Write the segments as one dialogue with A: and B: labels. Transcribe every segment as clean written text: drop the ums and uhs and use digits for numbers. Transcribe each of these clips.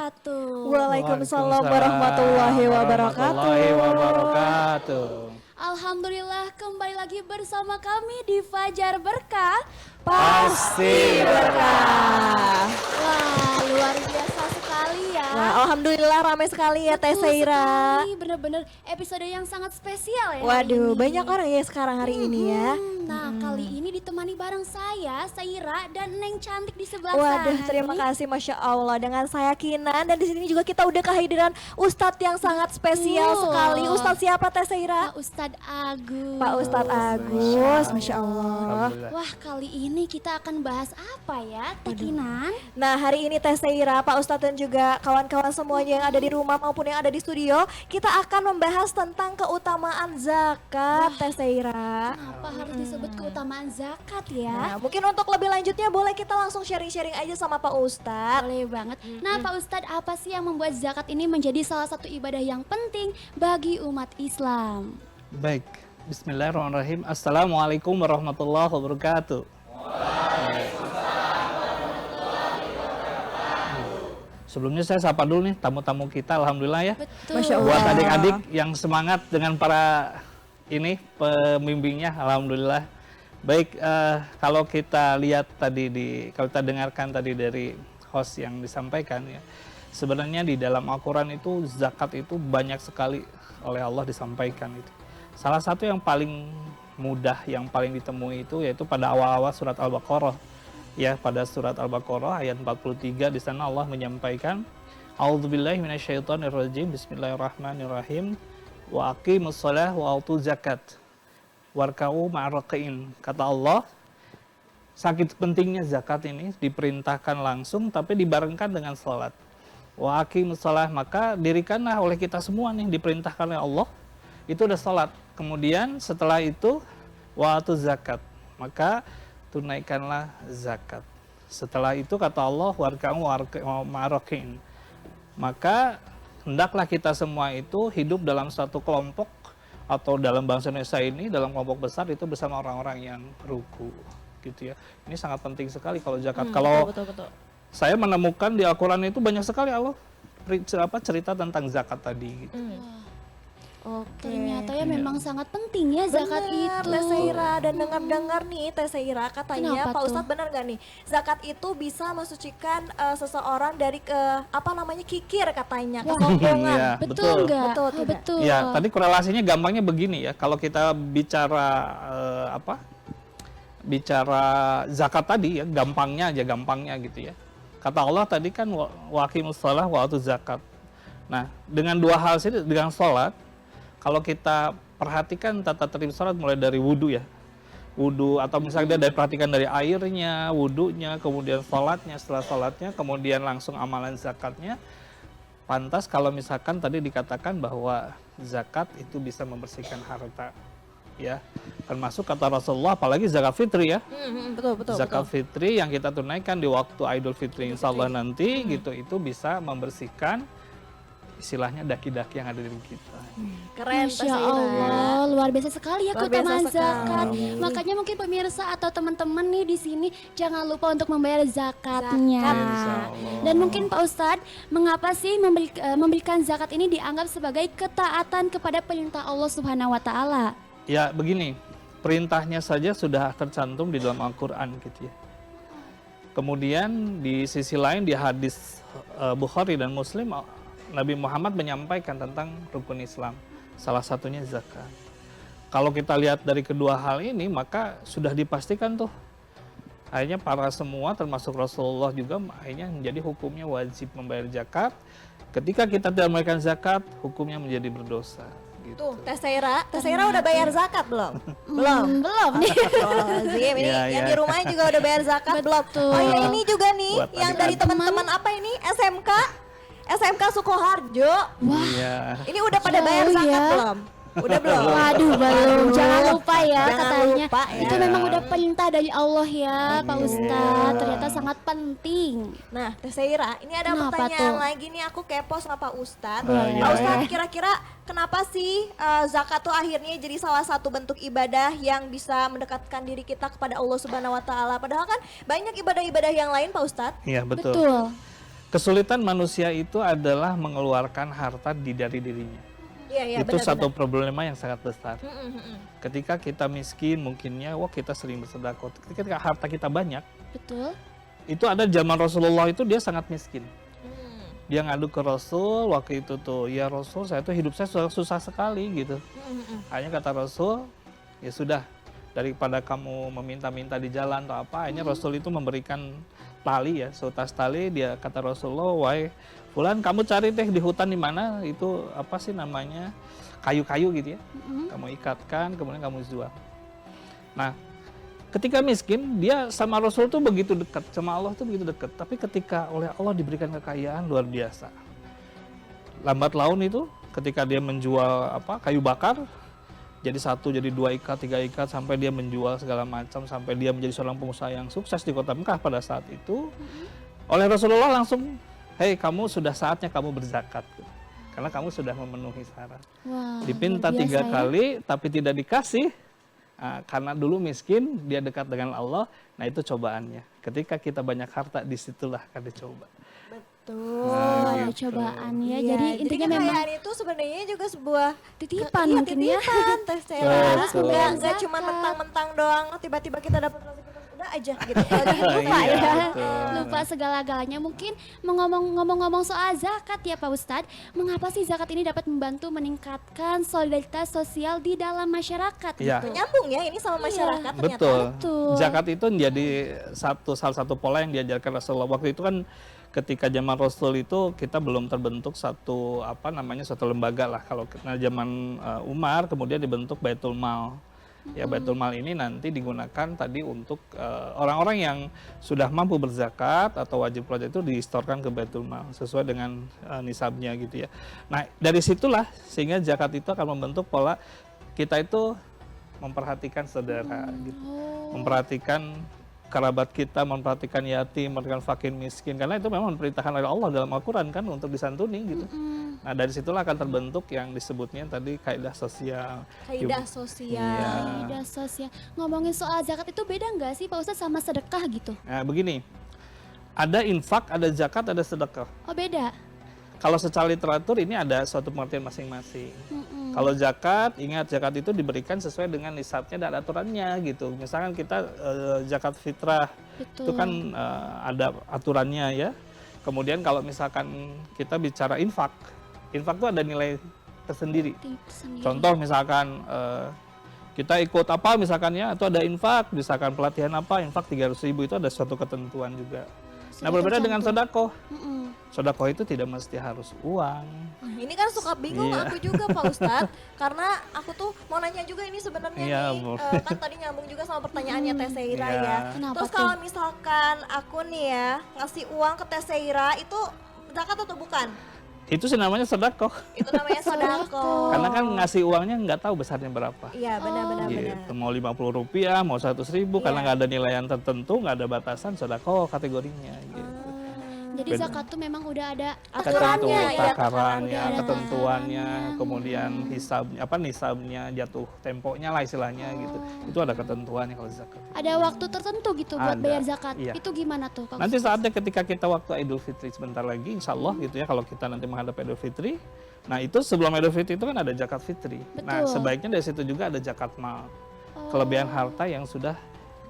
A: wabarakatuh.
B: Waalaikumsalam warahmatullahi wabarakatuh.
A: Alhamdulillah kembali lagi bersama kami di Fajar Berkah.
B: Pasti berkah.
A: Wah, luar biasa sekali ya.
B: Wah, alhamdulillah ramai sekali ya Teh
A: Betul
B: Seira.
A: sekali, bener-bener episode yang sangat spesial ya.
B: Waduh,
A: hari ini.
B: banyak orang ya sekarang hari ini ya.
A: Nah, kali ini ditemani bareng saya, Seira dan Neng cantik di sebelah
B: Waduh,
A: sana.
B: terima kasih, Masya Allah. Dengan saya Kinan, dan di sini juga kita udah kehadiran Ustadz yang sangat spesial
A: Betul.
B: sekali. Ustadz siapa Teh Seira?
A: Pak Ustadz Agus.
B: Pak Ustadz Agus, Masya Allah.
A: Wah, kali ini kita akan bahas apa ya, Teh Kinan?
B: Nah, hari ini Teh Seira, Pak Ustadz dan juga kawan-kawan semuanya yang ada di rumah maupun yang ada di studio, kita akan membahas tentang keutamaan zakat, Teh Seira.
A: Kenapa harus disebut keutamaan zakat ya?
B: Nah, mungkin untuk lebih lanjutnya boleh kita langsung sharing-sharing aja sama Pak Ustadz.
A: Boleh banget. Nah, Pak Ustadz, apa sih yang membuat zakat ini menjadi salah satu ibadah yang penting bagi umat Islam?
C: Baik, bismillahirrahmanirrahim. Assalamualaikum warahmatullahi wabarakatuh. Sebelumnya saya sapa dulu nih tamu-tamu kita, alhamdulillah ya.
A: Betul.
B: Masya Allah.
C: Buat adik-adik yang semangat dengan para ini pembimbingnya, alhamdulillah. Baik, kalau kita lihat tadi kalau kita dengarkan tadi dari host yang disampaikan ya, sebenarnya di dalam Al-Quran itu zakat itu banyak sekali oleh Allah disampaikan itu. Salah satu yang paling mudah, yang paling ditemui itu yaitu pada awal-awal surat Al-Baqarah. Ya, pada surat Al-Baqarah ayat 43 di sana Allah menyampaikan, A'udzubillahi minasyaitonirrajim, bismillahirrahmanirrahim, wa aqimus shalah wa atuz zakat warka'u ma'arraqiin. Kata Allah, sakit pentingnya zakat ini diperintahkan langsung tapi dibarengkan dengan salat. Wa aqimus shalah, maka dirikanlah oleh kita semua nih, diperintahkan oleh Allah itu udah salat. Kemudian setelah itu wa atuz zakat, maka tunaikanlah zakat. Setelah itu kata Allah warka'u ma'arraqiin, maka hendaklah kita semua itu hidup dalam satu kelompok, atau dalam bahasa Indonesia ini dalam kelompok besar itu bersama orang-orang yang ruku, gitu ya. Ini sangat penting sekali kalau zakat. Kalau
B: Betul.
C: saya menemukan di Al-Quran itu banyak sekali Allah cerita tentang zakat tadi. Gitu.
B: Oke.
A: Ternyata ya memang sangat penting ya zakat
B: Bener,
A: itu.
B: Teh Seira, dan dengar-dengar nih Teh Seira katanya
A: Kenapa
B: Pak
A: tuh?
B: Ustadz benar nggak nih, zakat itu bisa mensucikan seseorang dari kikir katanya, kesombongan.
C: Iya,
A: Betul
C: betul.
A: nggak?
B: Betul,
A: Oh,
B: tidak?
A: betul.
C: Ya, tadi korelasinya gampangnya begini ya. Kalau kita bicara bicara zakat tadi ya, gampangnya gitu ya. Kata Allah tadi kan wa aqimus shalah wa atuz zakat. Nah, dengan dua hal sini, dengan sholat, kalau kita perhatikan tata tertib sholat mulai dari wudhu ya. Wudhu atau misalnya dia perhatikan dari airnya, wudhunya, kemudian sholatnya, setelah sholatnya, kemudian langsung amalan zakatnya. Pantas kalau misalkan tadi dikatakan bahwa zakat itu bisa membersihkan harta, ya, termasuk kata Rasulullah, apalagi zakat fitri ya,
B: Betul.
C: zakat fitri yang kita tunaikan di waktu Idul Fitri insya Allah nanti gitu, itu bisa membersihkan istilahnya daki-daki yang ada di kita.
B: Keren Teh
A: Masya
B: Seira.
A: Allah, luar biasa sekali ya
B: Luar
A: keutamaan
B: biasa sekali.
A: zakat. Makanya mungkin pemirsa atau teman-teman nih di sini jangan lupa untuk membayar zakatnya.
C: Insya Allah.
A: Dan mungkin Pak Ustadz, mengapa sih memberikan zakat ini dianggap sebagai ketaatan kepada perintah Allah Subhanahu wa taala?
C: Ya begini, perintahnya saja sudah tercantum di dalam Al-Quran gitu ya. Kemudian di sisi lain di hadis Bukhari dan Muslim, Nabi Muhammad menyampaikan tentang rukun Islam, salah satunya zakat. Kalau kita lihat dari kedua hal ini, maka sudah dipastikan tuh, akhirnya para semua termasuk Rasulullah juga akhirnya menjadi hukumnya wajib membayar zakat. Ketika kita tidak memberikan zakat, hukumnya menjadi berdosa. Gitu.
B: Tuh, Teh Seira udah bayar zakat belum?
A: Belum nih.
B: Astagfirullahaladzim, ini
C: Iya,
B: yang
C: iya.
B: di rumahnya juga udah bayar zakat belum? Oh ya, ini juga nih
C: Buat
B: yang
C: adik-adik.
B: dari teman-teman apa ini, SMK Sukoharjo.
C: Iya.
B: Ini udah pada
A: Jauh
B: bayar zakat
A: ya.
B: belum? Udah belum?
A: Waduh, belum. Jangan lupa ya
B: Jangan
A: katanya.
B: lupa ya.
A: Itu memang udah perintah dari Allah ya, Pak
C: Iya.
A: Ustadz. Ternyata sangat penting.
B: Nah, Teh Seira, ini ada
A: Kenapa
B: pertanyaan
A: tuh?
B: lagi nih, aku kepo sama Pak Ustadz.
C: Iya,
B: Pak
C: iya.
B: Ustadz, kira-kira kenapa sih zakat tuh akhirnya jadi salah satu bentuk ibadah yang bisa mendekatkan diri kita kepada Allah Subhanahu wa taala? Padahal kan banyak ibadah-ibadah yang lain, Pak Ustadz.
C: Iya, betul.
A: Betul.
C: Kesulitan manusia itu adalah mengeluarkan harta dari dirinya.
B: Iya,
C: Itu
B: benar-benar.
C: satu problema yang sangat besar.
B: Mm-mm.
C: Ketika kita miskin, mungkinnya, wah kita sering bersedekah. Ketika harta kita banyak,
A: Betul.
C: itu ada zaman Rasulullah itu dia sangat miskin.
B: Mm.
C: Dia ngadu ke Rasul waktu itu tuh, ya Rasul saya tuh hidup saya susah sekali gitu.
B: Mm-mm.
C: Hanya kata Rasul, ya sudah, daripada kamu meminta-minta di jalan atau apa, akhirnya Rasul itu memberikan tali ya, seutas tali. Dia kata Rasulullah, wahai Fulan, kamu cari teh di hutan di mana itu apa sih namanya, kayu-kayu gitu ya, kamu ikatkan kemudian kamu jual. Nah, ketika miskin dia sama Rasul tuh begitu dekat, sama Allah tuh begitu dekat. Tapi ketika oleh Allah diberikan kekayaan luar biasa, lambat laun itu ketika dia menjual apa kayu bakar, jadi 1, jadi 2 ikat, 3 ikat, sampai dia menjual segala macam, sampai dia menjadi seorang pengusaha yang sukses di kota Mekah pada saat itu. Oleh Rasulullah langsung, hei kamu sudah saatnya kamu berzakat, karena kamu sudah memenuhi syarat.
A: Wah,
C: Dipinta
A: luar
C: 3
A: biasa ya.
C: kali tapi tidak dikasih. Karena dulu miskin, dia dekat dengan Allah. Nah itu cobaannya. Ketika kita banyak harta, disitulah akan dicoba.
B: Betul.
A: Ada
C: gitu.
A: cobaan ya.
B: Iya,
A: Jadi intinya memang
B: kekayaan itu sebenarnya juga sebuah
A: titipan
B: iya,
A: mungkin ya.
B: titipan Teh Sela.
C: Betul.
B: Nggak cuma
A: Zakat.
B: mentang-mentang doang tiba-tiba kita dapat rezeki terus udah aja gitu. Lupa
C: Iya,
B: ya.
C: betul.
A: Lupa segala-galanya. Mungkin ngomong-ngomong soal zakat ya Pak Ustadz, mengapa sih zakat ini dapat membantu meningkatkan solidaritas sosial di dalam masyarakat
C: Iya.
A: gitu?
B: Nyambung ya ini sama masyarakat ternyata.
C: Betul.
A: Betul.
C: Zakat itu menjadi salah satu pola yang diajarkan Rasulullah. Waktu itu kan ketika zaman Rasul itu kita belum terbentuk satu satu lembaga lah. Kalau zaman Umar kemudian dibentuk Baitul Mal. Ya Baitul Mal ini nanti digunakan tadi untuk orang-orang yang sudah mampu berzakat atau wajib pajak itu distorkan ke Baitul Mal sesuai dengan nisabnya gitu ya. Nah dari situlah sehingga zakat itu akan membentuk pola kita itu memperhatikan saudara, gitu. Memperhatikan kerabat kita, memperhatikan yatim, memperhatikan fakir miskin, karena itu memang diperintahkan oleh Allah dalam Al-Quran kan untuk disantuni gitu. Nah dari situlah akan terbentuk yang disebutnya tadi kaidah sosial.
B: Kaidah sosial.
C: Iya.
A: Kaidah sosial. Ngomongin soal zakat itu beda nggak sih Pak Ustadz sama sedekah gitu?
C: Nah begini, ada infak, ada zakat, ada sedekah.
A: Oh beda?
C: Kalau secara literatur ini ada suatu pengertian masing-masing. Kalau zakat, ingat zakat itu diberikan sesuai dengan nisabnya dan aturannya gitu. Misalkan kita zakat fitrah,
A: Betul.
C: itu kan ada aturannya ya. Kemudian kalau misalkan kita bicara infak itu ada nilai tersendiri.
A: Sendiri.
C: Contoh misalkan kita ikut apa misalkan ya, itu ada infak, misalkan pelatihan apa, infak 300.000 itu ada suatu ketentuan juga. Nah
A: Sudah
C: berbeda dengan
A: tercantum.
C: sedekah.
A: Mm-mm.
C: Sedekah itu tidak mesti harus uang.
B: Nah, ini kan suka bingung
C: Iya.
B: aku juga Pak Ustadz, karena aku tuh mau nanya juga ini sebenarnya
C: Iya,
B: nih,
C: Bu.
B: kan tadi nyambung juga sama pertanyaannya Teh Seira
C: Iya.
B: ya.
A: Kenapa
B: Terus
A: tuh?
B: kalau misalkan aku nih ya ngasih uang ke Teh Seira itu zakat atau bukan?
C: Itu sih namanya sedekah.
B: Itu namanya sodako.
C: Karena kan ngasih uangnya nggak tahu besarnya berapa.
B: Iya benar-benar benar.
C: Gitu. Mau 50 rupiah, mau 100.000, karena
B: Iya.
C: nggak ada nilai yang tertentu, nggak ada batasan, sedekah kategorinya. Gitu.
A: Jadi
C: Beda.
A: zakat tuh memang udah ada
B: Aturannya,
A: aturannya.
B: iya,
C: takarannya,
A: udah ada
C: ketentuannya,
A: takarannya.
C: kemudian hisabnya, nisabnya, jatuh temponya lah istilahnya gitu. Itu ada ketentuannya kalau zakat.
A: Ada waktu tertentu gitu buat
C: Ada,
A: bayar zakat.
C: iya.
A: Itu gimana tuh Pak
C: Nanti
A: Ustadz?
C: saatnya ketika kita waktu Idul Fitri sebentar lagi, insya Allah gitu ya, kalau kita nanti menghadap Idul Fitri. Nah itu sebelum Idul Fitri itu kan ada zakat fitri. Nah
A: Betul.
C: sebaiknya dari situ juga ada zakat mal.
A: Oh.
C: Kelebihan harta yang sudah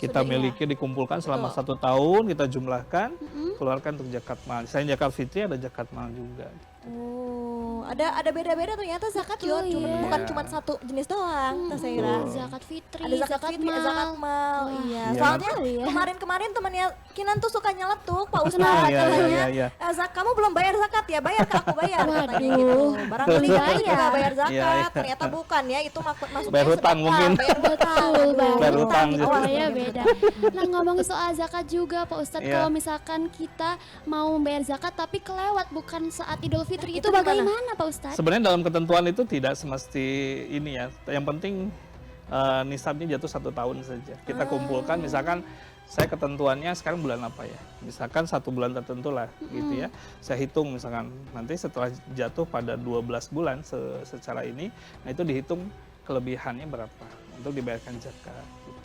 C: kita
B: Sudah, iya.
C: miliki dikumpulkan selama
B: Betul.
C: 1 tahun, kita jumlahkan, keluarkan untuk zakat mal. Selain zakat fitri ada zakat mal juga.
B: Oh, ada beda-beda ternyata zakat
A: Betul,
B: yo,
A: iya.
B: bukan cuma satu jenis doang, Teh Seira.
C: Betul.
A: Zakat fitri,
B: Ada zakat fitri,
A: mal.
B: zakat mal,
A: Wah,
B: iya.
C: Iya,
B: Soalnya
A: nanti-
B: kemarin-kemarin temannya Kinan tuh suka nyeletuk, Pak Ustadz
A: Kenapa?
C: Iya,
B: katanya,
C: iya.
B: Kamu belum bayar zakat ya, bayar ke aku bayar katanya
A: Waduh.
B: gitu. Barangkali
A: Belum
B: kamu juga
A: bayar.
B: bayar zakat,
C: Iya, iya.
B: ternyata bukan ya, itu masuknya
C: Bayar hutang
B: sedekah,
C: mungkin.
B: bayar hutang.
A: Betul,
C: Bayar hutang
A: gitu.
C: gitu.
A: Oh ya beda. Nah ngomongin soal zakat juga Pak Ustadz,
C: Iya.
A: kalau misalkan kita mau membayar zakat tapi kelewat bukan saat Idul Fitri,
B: Nah,
A: itu
B: itu gimana?
A: bagaimana Pak Ustadz?
C: Sebenarnya dalam ketentuan itu tidak semesti ini ya. Yang penting nisabnya jatuh 1 tahun saja. Kita kumpulkan, misalkan saya ketentuannya sekarang bulan apa ya? Misalkan 1 bulan tertentu lah, gitu ya. Saya hitung misalkan nanti setelah jatuh pada 12 bulan secara ini, nah itu dihitung kelebihannya berapa untuk dibayarkan zakat. Gitu.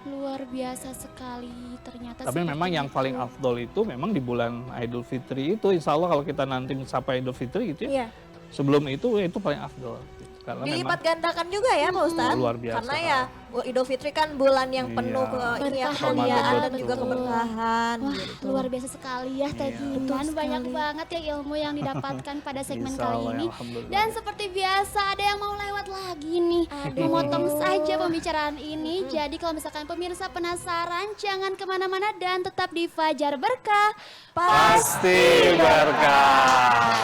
A: Luar biasa sekali ternyata.
C: Tapi
A: seperti
C: memang yang
A: itu.
C: paling afdol itu memang di bulan Idul Fitri itu, insya Allah kalau kita nanti mencapai Idul Fitri gitu ya,
B: Iya.
C: sebelum itu paling afdol. Karena
B: Dilipat
C: memang
B: gandakan juga ya Pak Ustadz.
C: luar biasa.
B: Karena ya Idul Fitri kan bulan yang penuh
C: Iya.
B: ke ini ya,
A: Berkah,
B: kemuliaan dan
C: betul.
B: juga keberkahan.
A: Wah,
B: gitu.
A: luar biasa sekali ya Teh
C: Iya.
A: Kinan.
B: Betul
A: Banyak
B: sekali.
A: banget ya ilmu yang didapatkan pada segmen
C: Insya
A: kali
C: Allah,
A: ini.
C: alhamdulillah.
A: Dan seperti biasa ada yang mau lewat lagi nih. Memotong saja pembicaraan ini. Jadi kalau misalkan pemirsa penasaran, jangan kemana-mana dan tetap di Fajar Berkah.
C: pasti berkah.